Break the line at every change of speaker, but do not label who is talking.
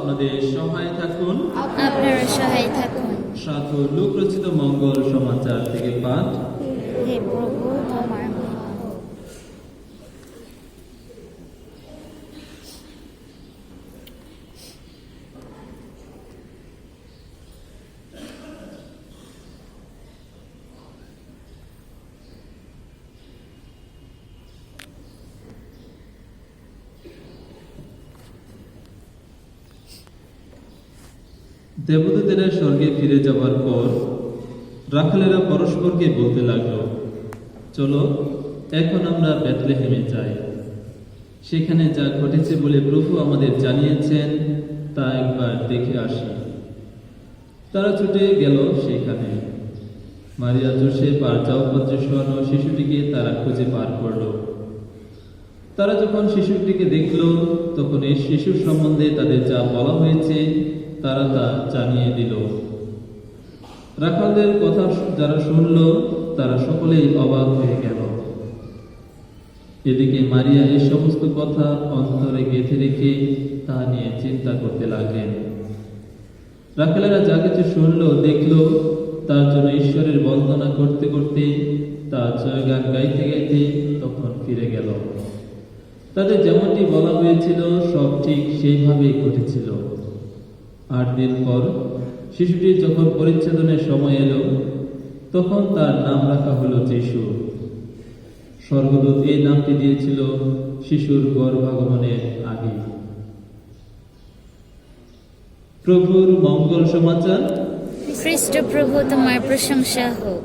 আপনাদের সহায় থাকুন।
আপনারা সহায় থাকুন।
সাধু লূক রচিত মঙ্গল সমাচার থেকে পাঠ।
হে প্রভু, তোমার মহিমা হোক।
দেবদূতেরা স্বর্গে ফিরে যাওয়ার পর রাখালেরা পরস্পরকে বলতে লাগলো, চলো এখন আমরা বেথলেহেমে যাই, সেখানে যা ঘটেছে বলে প্রভু আমাদের জানিয়েছেন তা একবার দেখে আসি। তারা ছুটে গেল সেখানে। মারিয়া, যোসেফ আর যাওপাত্রে শোয়ানো শিশুটিকে তারা খুঁজে পার করল। তারা যখন শিশুটিকে দেখল, তখন এই শিশুর সম্বন্ধে তাদের যা বলা হয়েছে তারা তা জানিয়ে দিল। রাখালদের কথা যারা শুনল তারা সকলেই অবাক হয়ে গেল। এদিকে মারিয়া এই সমস্ত কথা অন্তরে গেঁথে রেখে তা নিয়ে চিন্তা করতে লাগলেন। রাখালেরা যা কিছু শুনল দেখল, তার জন্য ঈশ্বরের বন্দনা করতে করতে তার জয়গান গাইতে গাইতে তখন ফিরে গেল। তাদের যেমনটি বলা হয়েছিল সব ঠিক সেইভাবেই ঘটেছিল। 8 দিন পর শিশুটির যখন পরিচ্ছেদনের সময় এলো, তখন তার নাম রাখা হলো যিশু। স্বর্গদূত এই নামটি দিয়েছিল শিশুর গর্ভাগমনের আগে। প্রভুর মঙ্গল সমাচার।
খ্রিস্ট প্রভু, তোমার প্রশংসা হোক।